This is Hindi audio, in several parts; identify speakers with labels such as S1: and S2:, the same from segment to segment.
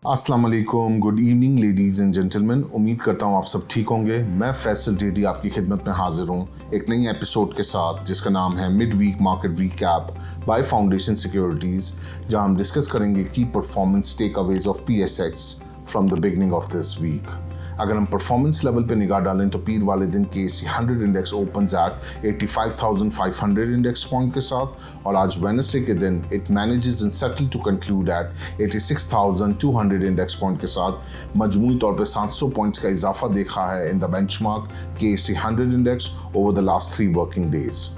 S1: अस्सलाम वालेकुम, good evening ladies and gentleman. उम्मीद करता हूँ आप सब ठीक होंगे। मैं फैसल डेडी आपकी खिदमत में हाजिर हूँ एक नई एपिसोड के साथ जिसका नाम है mid week market recap by foundation securities, जहाँ हम डिस्कस करेंगे की performance takeaways of PSX from the beginning of this week. अगर हम परफॉर्मेंस लेवल पे निगाह डालें तो पीर वाले दिन KSE 100 index opens at 85,500 index point के साथ, और आज वेडनेसडे के दिन it manages and settle to conclude at 86,200 index point के साथ। मजमूई तौर पे 700 पॉइंट्स का इजाफा देखा है इन the benchmark KSE 100 index over the last 3 working days.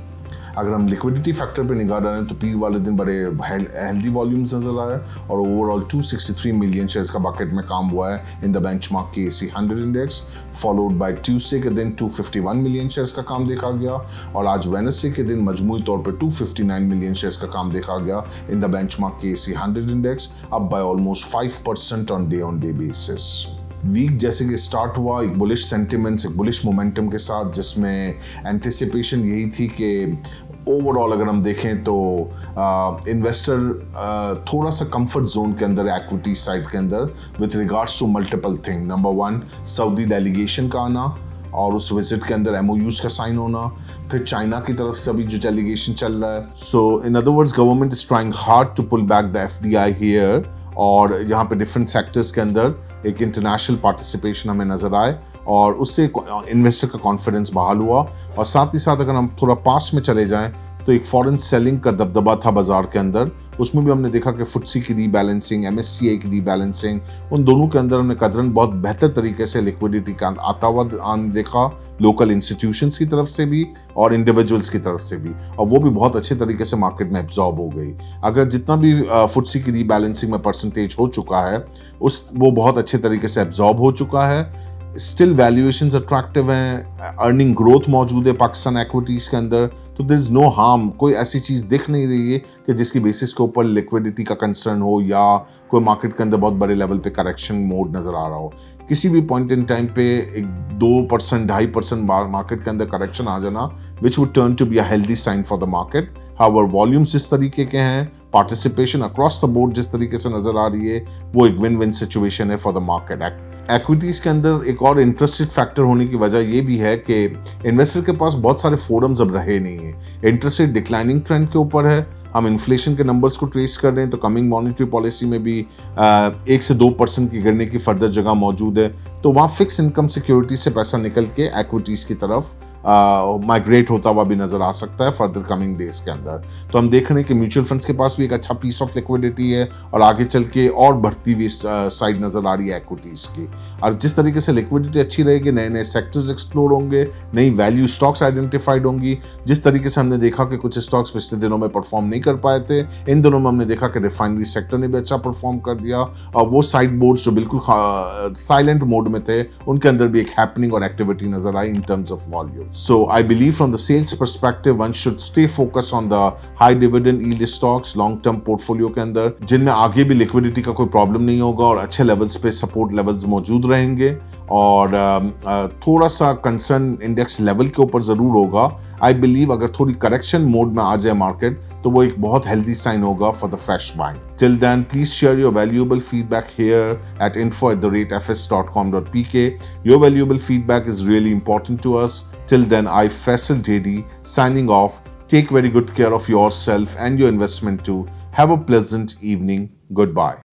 S1: अगर हम लिक्विडिटी फैक्टर पे निगाह डालें तो पीर वाले दिन बड़े हेल्दी वॉल्यूम्स नजर आए और ओवरऑल 263 मिलियन शेयर्स का बकेट में काम हुआ है इन the benchmark KSE 100 index, followed by Tuesday के दिन 251 मिलियन शेयर्स का काम देखा गया, और आज वेडनेसडे के दिन मजमूई तौर पर 259 मिलियन शेयर्स का काम देखा गया in the benchmark KSE 100 index, up by almost 5% on day basis. Week जैसे कि स्टार्ट हुआ एक बुलिश सेंटिमेंट्स, एक बुलिश मोमेंटम के साथ, जिसमें एंटिसिपेशन यही थी कि ओवरऑल अगर हम देखें तो इन्वेस्टर थोड़ा सा कंफर्ट जोन के अंदर एक्विटी साइड के अंदर with regards to multiple thing. Number 1, Saudi delegation का आना और उस विजिट के अंदर MOUs का साइन होना, फिर चाइना की तरफ से अभी जो डेलीगेशन चल रहा है। So in other words government is trying hard to pull back the FDI here, और यहाँ पे डिफरेंट सेक्टर्स के अंदर एक इंटरनेशनल पार्टिसिपेशन हमें नज़र आए और उससे इन्वेस्टर का कॉन्फिडेंस बहाल हुआ। और साथ ही साथ अगर हम थोड़ा पास में चले जाएं तो एक फॉरेन सेलिंग का दबदबा था बाजार के अंदर, उसमें भी हमने देखा कि FTSE की रीबैलेंसिंग, MSCI की रीबैलेंसिंग, उन दोनों के अंदर हमने कदरन बहुत बेहतर तरीके से लिक्विडिटी का आता हुआ देखा, लोकल इंस्टीट्यूशंस की तरफ से भी और इंडिविजुअल्स की तरफ से भी, और वो भी बहुत अच्छे तरीके से मार्केट में एब्जॉर्ब हो गई। अगर जितना भी FTSE की रीबैलेंसिंग में परसेंटेज हो चुका है वो बहुत अच्छे तरीके से एब्जॉर्ब हो चुका है। स्टिल वैल्यूएशंस अट्रैक्टिव हैं, अर्निंग ग्रोथ मौजूद है पाकिस्तान एक्विटीज़ के अंदर, तो देयर इज़ नो हार्म। कोई ऐसी चीज़ दिख नहीं रही है कि जिसकी बेसिस के ऊपर लिक्विडिटी का कंसर्न हो या कोई मार्केट के अंदर बहुत बड़े लेवल पे करेक्शन मोड नज़र आ रहा हो। किसी भी पॉइंट इन टाइम पे 2%, 2.5% मार्केट के अंदर करेक्शन आ जाना which would turn to be a healthy sign for the market. However volumes जिस तरीके के हैं, पार्टिसिपेशन अक्रॉस द बोर्ड जिस तरीके से नजर आ रही है, वो एक विन विन सिचुएशन है फॉर द मार्केट। एक्विटीज के अंदर एक और इंटरेस्टेड फैक्टर होने की वजह ये भी है कि इन्वेस्टर के पास बहुत सारे फोरम्स अब रहे नहीं है। इंटरेस्ट रेट डिक्लाइनिंग ट्रेंड के ऊपर है, हम इन्फ्लेशन के नंबर्स को ट्रेस कर रहे हैं तो कमिंग मॉनेटरी पॉलिसी में भी 1 से 2% की गिरने की फर्दर जगह मौजूद है, तो वहाँ फिक्स इनकम सिक्योरिटी से पैसा निकल के एक्विटीज़ की तरफ माइग्रेट होता हुआ भी नजर आ सकता है फर्दर कमिंग डेज के अंदर। तो हम देख रहे हैं कि म्यूचुअल फंड्स के पास भी एक अच्छा पीस ऑफ लिक्विडिटी है और आगे चल के और बढ़ती हुई साइड नजर आ रही है एक्विटीज़ की। और जिस तरीके से लिक्विडिटी अच्छी रहेगी, नए नए सेक्टर्स एक्सप्लोर होंगे, नई वैल्यू स्टॉक्स आइडेंटिफाइड होंगी। जिस तरीके से हमने देखा कि कुछ स्टॉक्स पिछले दिनों में परफॉर्म नहीं कर पाए थे, इन दिनों में हमने देखा कि रिफाइनरी सेक्टर ने भी अच्छा परफॉर्म कर दिया, और वो साइड बोर्ड्स जो बिल्कुल साइलेंट मोड में थे उनके अंदर भी एक हैपनिंग और एक्टिविटी नजर आई in terms of volume. So I believe from the sales perspective one should stay focused on the high dividend yield stocks long term portfolio के अंदर, जिनमें आगे भी लिक्विडिटी का कोई प्रॉब्लम नहीं होगा और अच्छे लेवल्स पे सपोर्ट लेवल्स मौजूद रहेंगे, और थोड़ा सा कंसर्न इंडेक्स लेवल के ऊपर ज़रूर होगा। आई बिलीव अगर थोड़ी करेक्शन मोड में आ जाए मार्केट तो वो एक बहुत हेल्दी साइन होगा for the fresh buying. Till then, please share your valuable feedback here at info@fs.com.pk. Your valuable feedback is really important to us. Till then, I Faisal JD signing off. Take very good care of yourself and your investment too. Have a pleasant evening. Goodbye.